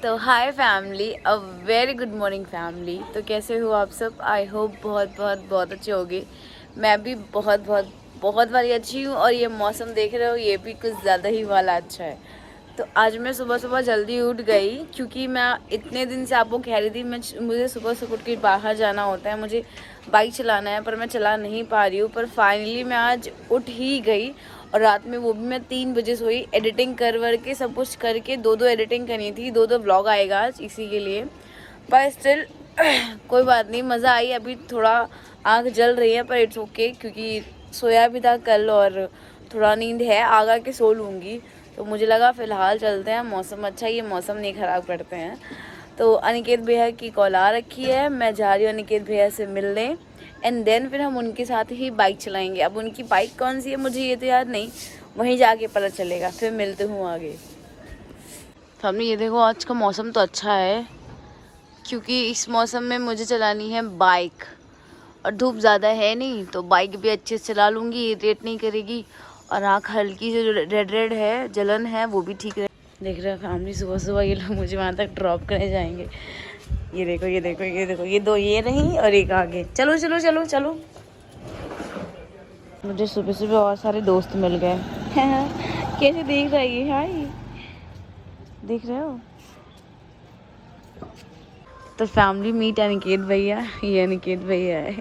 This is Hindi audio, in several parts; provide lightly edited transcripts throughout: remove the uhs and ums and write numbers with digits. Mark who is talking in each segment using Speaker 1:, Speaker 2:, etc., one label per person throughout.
Speaker 1: तो hi family, a very good morning family. तो कैसे हो आप सब? आई होप बहुत बहुत बहुत अच्छे होगे। मैं भी बहुत बहुत बहुत वाली अच्छी हूँ। और ये मौसम देख रहे हो, ये भी कुछ ज़्यादा ही वाला अच्छा है। तो आज मैं सुबह सुबह जल्दी उठ गई, क्योंकि मैं इतने दिन से आपको कह रही थी मुझे सुबह सुबह उठ के बाहर जाना होता है, मुझे बाइक चलाना है, पर मैं चला नहीं पा रही हूँ। पर फाइनली मैं आज उठ ही गई। और रात में वो भी मैं 3 बजे सोई, एडिटिंग कर के सब कुछ करके। दो एडिटिंग करनी थी, दो व्लॉग आएगा आज इसी के लिए। पर स्टिल कोई बात नहीं, मज़ा आई। अभी थोड़ा आँख जल रही है, पर इट्स ओके, क्योंकि सोया भी था कल और थोड़ा नींद है, आगा के सो लूँगी। तो मुझे लगा फ़िलहाल चलते हैं, मौसम अच्छा है, ये मौसम नहीं ख़राब करते हैं। तो अनिकेत भैया की कॉल आ रखी है, मैं जा रही हूँ अनिकेत भैया से मिलने। एंड देन फिर हम उनके साथ ही बाइक चलाएंगे। अब उनकी बाइक कौन सी है मुझे ये तो याद नहीं, वहीं जाके पता चलेगा। फिर मिलते हूँ आगे। फैमिली ये देखो, आज का मौसम तो अच्छा है, क्योंकि इस मौसम में मुझे चलानी है बाइक। और धूप ज़्यादा है नहीं, तो बाइक भी अच्छे से चला लूँगी, इरिटेट नहीं करेगी। और आँख हल्की जो रेड है, जलन है, वो भी ठीक रहे। देख रहे हो फैमिली, सुबह सुबह ये लोग मुझे वहाँ तक ड्रॉप करने जाएंगे। ये देखो ये देखो ये देखो, ये दो ये रही और एक आगे। चलो चलो चलो चलो। मुझे सुबह सुबह और सारे दोस्त मिल गए। कैसे देख रहा है ये? हाय, देख रहे हो? तो फैमिली मीट अनिकेत भैया, ये अनिकेत भैया है।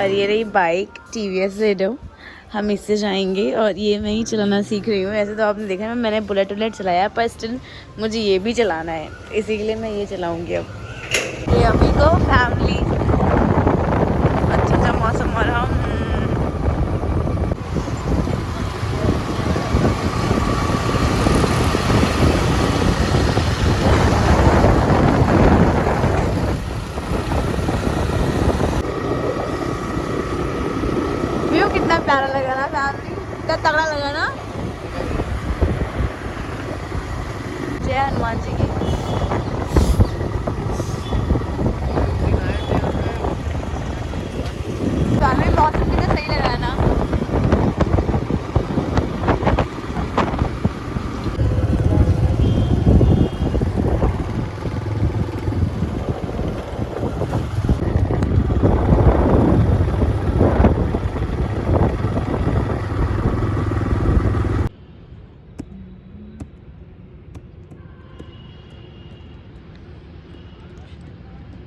Speaker 1: और ये रही बाइक TVS रेडो, हम इससे जाएंगे। और ये मैं ही चलाना सीख रही हूँ। ऐसे तो आपने देखा है मैंने बुलेट चलाया, पर स्टिल मुझे ये भी चलाना है, इसी के लिए मैं ये चलाऊँगी अब। ये अभी को फैमिली अच्छा मौसम हो रहा। व्यू कितना प्यारा लगा ना फैमिली, कितना तगड़ा लगा ना। जय हनुमान जी की। फैमिली मौसम कितना सही लगा ना।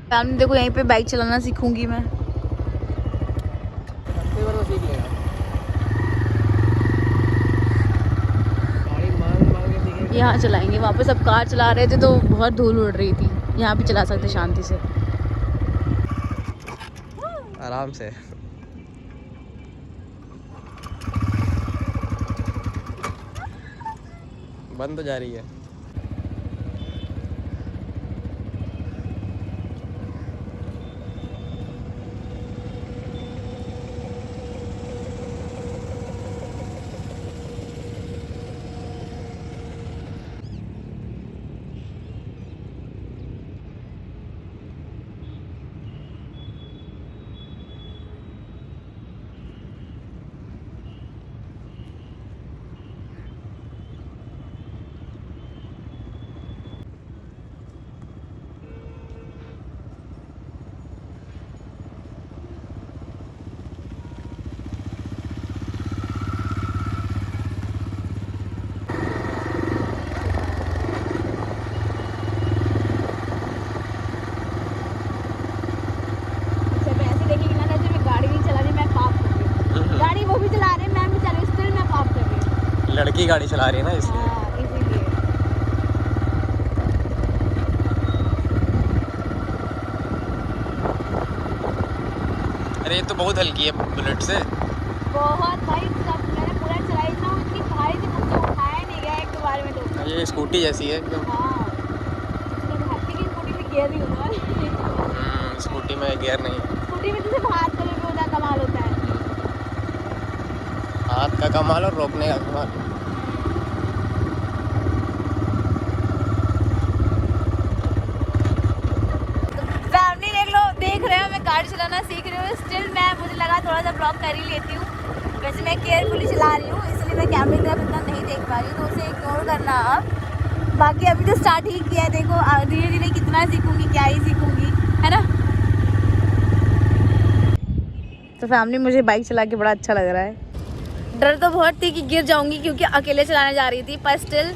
Speaker 1: फैमिली देखो, यहीं पे बाइक चलाना सीखूंगी मैं। यहाँ चलाएंगे, वहाँ पे सब कार चला रहे थे तो बहुत धूल उड़ रही थी। यहाँ भी चला सकते शांति से,
Speaker 2: आराम से। बंद हो जा रही है। लड़की गाड़ी चला रही है ना, इसलिए। अरे ये तो बहुत हल्की है बुलेट से।
Speaker 1: बहुत भाई, सब मैंने पूरा चलाई ना, इतनी भारी थी, मुझसे उठाया नहीं गया एक दो बार में तो।
Speaker 2: ये स्कूटी जैसी है एकदम।
Speaker 1: हाँ, स्कूटी में गियर नहीं होता।
Speaker 2: स्कूटी में गियर नहीं है।
Speaker 1: स्कूटी में तो सिर्फ हाथ का भी होता, कमाल होता है।
Speaker 2: हाथ का कमाल और रोकने का कमाल।
Speaker 1: फैमिली देख लो, देख रहे हो मैं गाड़ी चलाना सीख रही हूँ। स्टिल मुझे लगा थोड़ा सा ब्लॉग कर ही लेती हूँ। वैसे मैं केयरफुली चला रही हूँ, इसलिए मैं कैमरे की तरफ इतना नहीं देख पा रही हूँ, तो उसे इग्नोर करना। अब बाकी अभी तो स्टार्ट ही किया है, देखो धीरे धीरे कितना सीखूंगी, क्या ही सीखूंगी, है ना। तो फैमिली मुझे बाइक चला के बड़ा अच्छा लग रहा है। डर तो बहुत थी कि गिर जाऊंगी क्योंकि अकेले चलाने जा रही थी, पर स्टिल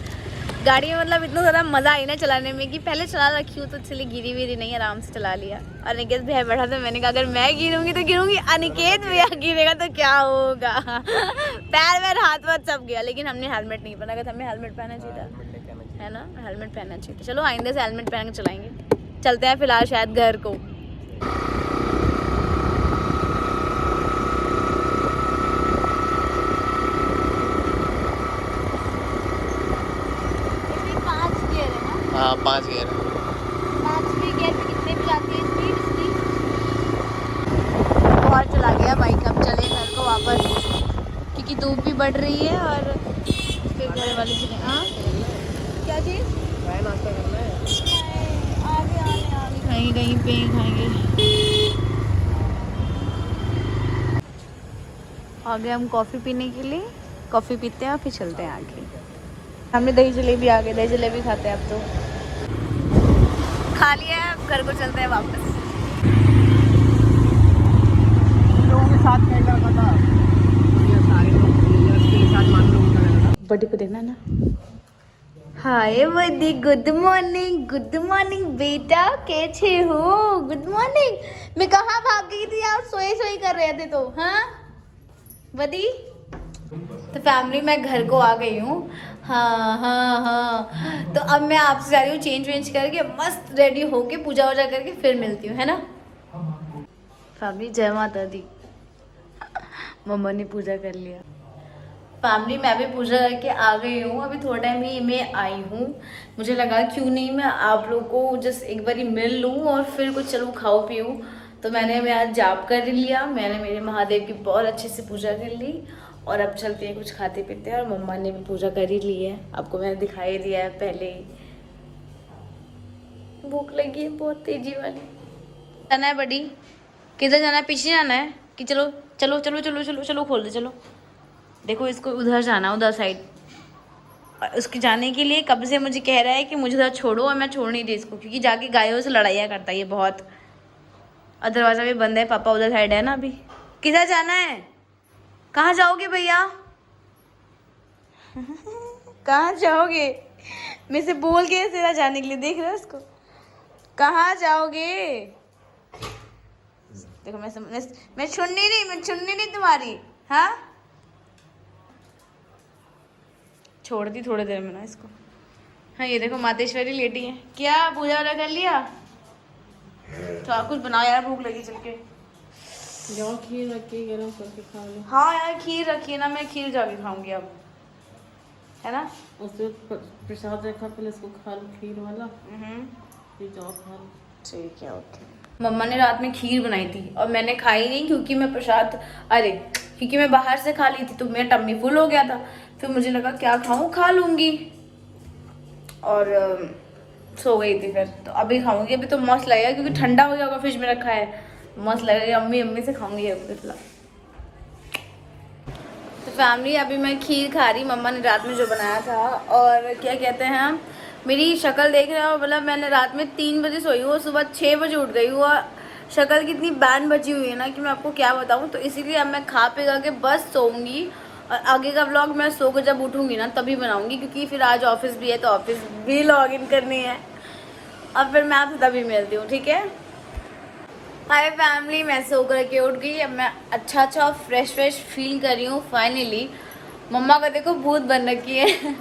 Speaker 1: गाड़ी में मतलब इतना ज़्यादा मज़ा आई ना चलाने में कि पहले चला रखी हूँ तो इसलिए गिरी वीरी नहीं, आराम से चला लिया। और अनिकेत भैया बैठा था, मैंने कहा अगर मैं गिरूंगी तो गिरूंगी, अनिकेत भैया गिरेगा तो क्या होगा। पैर वैर हाथ वाथ सब गया, लेकिन हमने हेलमेट नहीं पहना, अगर हमें हेलमेट पहनना चाहिए था, है ना, हेलमेट पहनना चाहिए था। चलो आइंदे से हेलमेट पहन के चलाएंगे। चलते हैं फिलहाल शायद घर को।
Speaker 2: हाँ 5 गियर है।
Speaker 1: 5वीं गियर पे कितने भी जाती है स्पीड इसकी। बहुत चला गया बाइक, अब चले घर को वापस क्योंकि धूप भी बढ़ रही है और फिर घर वाले भी नहीं। हाँ क्या चीज़
Speaker 2: नाश्ता करना है,
Speaker 1: आगे आगे आगे खाएंगे, कहीं पे खाएंगे। आगे हम कॉफ़ी पीने के लिए कॉफ़ी पीते हैं और फिर चलते हैं आगे। हमने दही जलेबी आ गई, दही जलेबी खाते हैं अब तो। खा लिया है, अब घर को चलते हैं वापस।
Speaker 2: लोगों के साथ कैसा था, ये सारे लोग के साथ मान लो
Speaker 1: बड़ी को देखना ना। हाय बड़ी, गुड मॉर्निंग बेटा, कैसे हो? Good morning. मैं कहाँ भाग गई थी आप सोए सोए कर रहे थे तो, हाँ बदी। तो फैमिली मैं घर को आ गई हूँ। हाँ तो अब मैं आपसे जा रही हूँ चेंज वेंज करके मस्त रेडी होके पूजा वूजा करके फिर मिलती हूँ, है ना। फैमिली जय माता दी। मम्मा ने पूजा कर लिया। फैमिली मैं भी पूजा करके आ गई हूँ, अभी थोड़ा टाइम ही मैं आई हूँ। मुझे लगा क्यों नहीं मैं आप लोग को जस्ट एक बारी मिल लूँ और फिर कुछ चलूँ खाओ पीऊँ। तो मैं आज जाप कर लिया, मैंने मेरे महादेव की बहुत अच्छे से पूजा कर ली और अब चलते हैं कुछ खाते पीते हैं। और मम्मा ने भी पूजा कर ही ली है, आपको मैंने दिखाई दिया है पहले ही। भूख लगी है बहुत तेजी वाली। जाना है बड़ी, किधर जाना है? पीछे जाना है कि चलो चलो चलो चलो चलो चलो खोल दे चलो। देखो इसको उधर जाना, उधर साइड। उसके जाने के लिए कब से मुझे कह रहा है कि मुझे उधर छोड़ो और मैं छोड़ नहीं रही इसको, क्योंकि जाके गायों से लड़ाइयाँ करता है ये बहुत। और दरवाज़ा भी बंद है, पापा उधर साइड है ना अभी। किधर जाना है? कहाँ जाओगे भैया? कहाँ जाओगे? मैं से बोल के तेरा जाने के लिए, देख रहे हो उसको। कहाँ जाओगे? देखो मैं छुन्नी नहीं तुम्हारी। हाँ छोड़ दी थोड़ी देर में ना इसको। हाँ ये देखो मातेश्वरी लेटी है। क्या पूजा वाला कर लिया? तो कुछ बनाओ यार, भूख लगी चल के।
Speaker 3: जाओ खीर रखी गरम करके खा लो।
Speaker 1: हाँ यार खीर रखी है ना, मैं खीर जाके खाऊंगी अब, है ना।
Speaker 3: उससे प्रसाद रखा, पहले इसको खा लो खीर वाला, फिर जाओ खा लो।
Speaker 1: ठीक है ओके। मम्मा ने रात में खीर बनाई थी और मैंने खाई नहीं क्योंकि मैं प्रसाद, अरे क्योंकि मैं बाहर से खा ली थी तो मेरा टम्मी फुल हो गया था। फिर मुझे लगा क्या खाऊं, खा लूंगी और सो गई थी। फिर तो अभी खाऊंगी, अभी तो मस्त लगेगा क्योंकि ठंडा हो गया होगा, फ्रिज में रखा है, मस्त लगेगा। अम्मी से खाऊंगी अभी फिलहाल। तो फैमिली अभी मैं खीर खा रही, मम्मा ने रात में जो बनाया था। और क्या कहते हैं, मेरी शक्ल देख रहे हो, मतलब मैंने रात में 3 बजे सोई हूँ और सुबह 6 बजे उठ गई हूँ और शक्ल कितनी बैंड बची हुई है ना कि मैं आपको क्या बताऊँ। तो इसीलिए अब मैं खा पी के बस सोऊंगी और आगे का व्लॉग मैं सो कर जब उठूँगी ना तभी बनाऊँगी, क्योंकि फिर आज ऑफिस भी है तो ऑफिस भी लॉग इन करनी है। अब फिर मैं आपसे तभी मिलती हूँ, ठीक है। हाय फैमिली, मैं सो करके उठ गई, अब मैं अच्छा फ्रेश फील कर रही हूँ फाइनली। मम्मा का देखो भूत बन रखी है।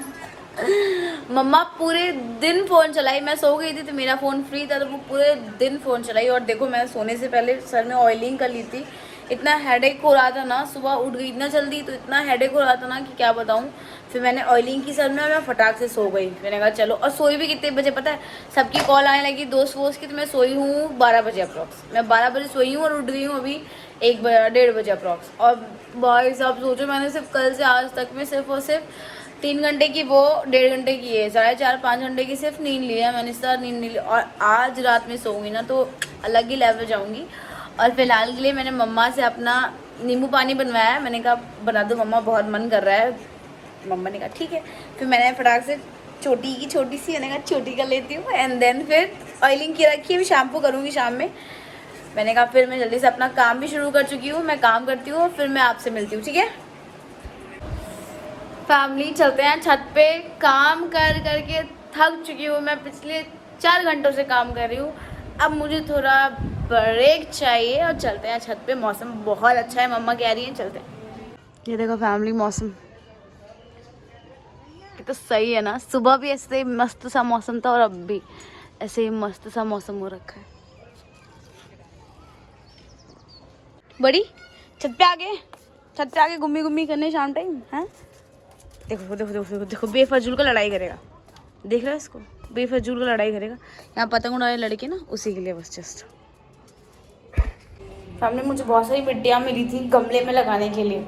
Speaker 1: मम्मा पूरे दिन फ़ोन चलाई, मैं सो गई थी तो मेरा फ़ोन फ्री था तो वो पूरे दिन फ़ोन चलाई। और देखो मैं सोने से पहले सर में ऑयलिंग कर ली थी, इतना हेडेक हो रहा था ना, सुबह उठ गई इतना जल्दी तो इतना हेडेक हो रहा था ना कि क्या बताऊँ। फिर मैंने ऑयलिंग की सर में और मैं फटाक से सो गई। मैंने कहा चलो, और सोई भी कितने बजे पता है, सबकी कॉल आने लगी दोस्त वोस्त की, तो मैं सोई हूँ 12 बजे अप्रॉक्स। मैं 12 बजे सोई हूँ और उठ गई हूँ अभी 1-1:30 बजे अप्रॉक्स। और भाई साहब सोचो, मैंने सिर्फ कल से आज तक में सिर्फ और सिर्फ 3 घंटे की, वो 1.5 घंटे की है, 4.5-5 घंटे की सिर्फ नींद ली है मैंने, इस तरह नींद नहीं ली। और आज रात में सोऊंगी ना तो अलग ही लेवल जाऊंगी। और फिलहाल के लिए मैंने मम्मा से अपना नींबू पानी बनवाया है, मैंने कहा बना दो मम्मा, बहुत मन कर रहा है। मम्मा ने कहा ठीक है। फिर मैंने फटाक से छोटी की छोटी सी, मैंने कहा छोटी कर लेती हूँ। एंड देन फिर ऑयलिंग की रखी है, शैम्पू करूँगी शाम में। मैंने कहा फिर मैं जल्दी से अपना काम भी शुरू कर चुकी हूँ, मैं काम करती हूँ फिर मैं आपसे मिलती हूँ, ठीक है फैमिली। चलते हैं छत पे। काम कर करके थक चुकी हूँ मैं, पिछले 4 घंटों से काम कर रही हूँ। अब मुझे थोड़ा ब्रेक चाहिए और चलते हैं छत पे। मौसम बहुत अच्छा है, मम्मा कह रही हैं चलते हैं। ये देखो फैमिली, मौसम ये तो सही है ना। सुबह भी ऐसे ही मस्त सा मौसम था और अब भी ऐसे ही मस्त सा मौसम हो रखा है। बड़ी छत पे आगे घूमी घूमी करने शाम टाइम है। देखो देखो देखो देखो देखो, बेफजूल का लड़ाई करेगा, देख रहे हो इसको, बेफजूल का लड़ाई करेगा। यहाँ पतंग उड़ाने लड़के ना, उसी के लिए बस जस्ट। फैमिली मुझे बहुत सारी मिट्टियाँ मिली थी गमले में लगाने के लिए,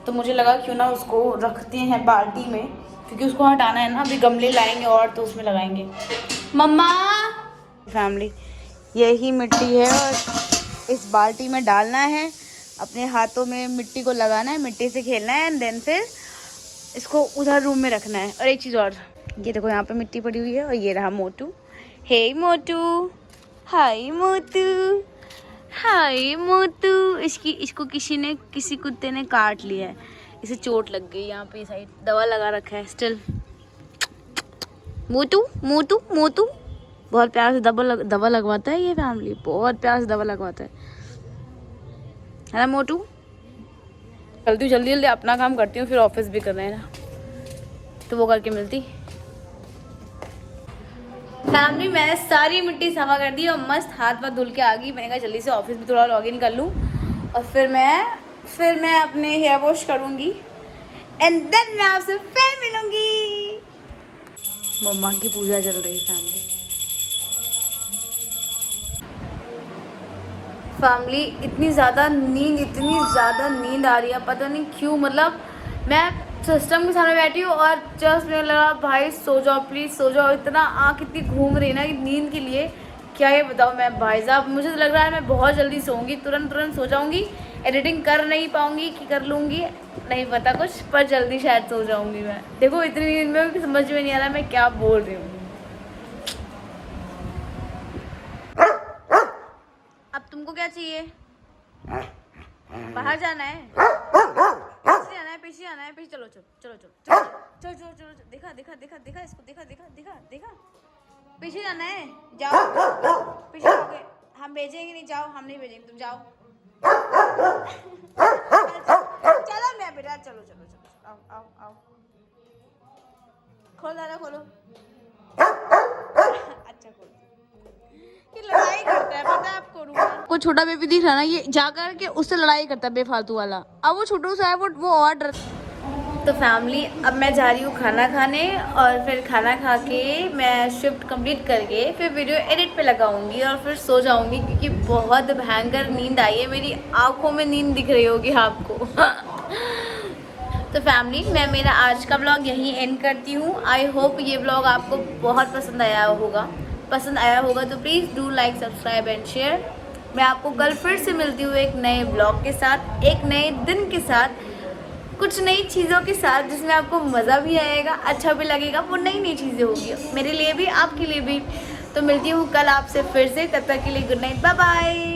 Speaker 1: तो मुझे लगा क्यों ना उसको रखते हैं बाल्टी में, क्योंकि उसको हटाना है ना। अभी गमले लाएंगे और तो उसमें लगाएंगे। मम्मा फैमिली यही मिट्टी है और इस बाल्टी में डालना है, अपने हाथों में मिट्टी को लगाना है, मिट्टी से खेलना है एंड देन फिर इसको उधर रूम में रखना है। और एक चीज़ और, ये देखो यहाँ पे मिट्टी पड़ी हुई है और ये रहा मोटू। हे मोटू, हाय मोटू, हाय मोटू। इसको किसी कुत्ते ने काट लिया है, इसे चोट लग गई यहाँ पे साइड, दवा लगा रखा है स्टिल। मोटू मोटू मोटू बहुत प्यार से दवा लगवाता है ये फैमिली, बहुत प्यार से दवा लगवाता है ना मोटू। जल्दी जल्दी अपना काम करती हूँ, फिर ऑफिस भी करना है ना, तो वो करके मिलती। फैमिली मैंने सारी मिट्टी सफा कर दी और मस्त हाथ धुल के आ गई। मैंने कहा जल्दी से ऑफिस भी थोड़ा लॉगिन कर लूँ और फिर मैं अपने हेयर वॉश करूँगी एंड देन मैं आपसे फिर मिलूँगी। मम्मा की पूजा चल रही है फैमिली। इतनी ज़्यादा नींद आ रही है, पता नहीं क्यों। मतलब मैं सिस्टम के सामने बैठी हूँ और जस्ट मुझे लगा भाई सो जाओ प्लीज़ सो जाओ। इतना आँख इतनी घूम रही ना कि नींद के लिए क्या ये बताऊँ मैं भाई साहब। मुझे तो लग रहा है मैं बहुत जल्दी सोऊंगी, तुरंत सो जाऊंगी। एडिटिंग कर नहीं पाऊंगी कि कर लूँगी नहीं पता कुछ, पर जल्दी शायद सो जाऊंगी मैं। देखो इतनी नींद में समझ में नहीं आ रहा मैं क्या बोल रही हूँ। अब तुमको क्या चाहिए? बाहर जाना है, पीछे आना है, पीछे चलो देखा इसको, देखा पीछे जाना है, जाओ पीछे जाओगे, हम भेजेंगे नहीं, जाओ हम नहीं भेजेंगे, तुम जाओ। चलो मैं बेटा, चलो आओ खोलो दादा खोलो। अच्छा खोलो। ये लड़ाई करता है पता है आपको। को छोटा बेबी दिख रहा ना, ये जाकर के उससे लड़ाई करता है बेफालतू वाला। अब वो छोटू सा है, वो और डर। तो फैमिली अब मैं जा रही हूँ खाना खाने और फिर खाना खा के मैं शिफ्ट कंप्लीट करके फिर वीडियो एडिट पे लगाऊंगी और फिर सो जाऊंगी, क्योंकि बहुत भयंकर नींद आई है। मेरी आंखों में नींद दिख रही होगी आपको। तो फैमिली मैं मेरा आज का व्लॉग यहीं एंड करती हूँ। आई होप ये व्लॉग आपको बहुत पसंद आया होगा तो please do like subscribe and share. मैं आपको कल फिर से मिलती हूँ एक नए ब्लॉग के साथ, एक नए दिन के साथ, कुछ नई चीज़ों के साथ, जिसमें आपको मज़ा भी आएगा, अच्छा भी लगेगा। वो नई चीज़ें होगी मेरे लिए भी आपके लिए भी। तो मिलती हूँ कल आपसे फिर से, तब तक के लिए गुड नाइट, बाय बाय।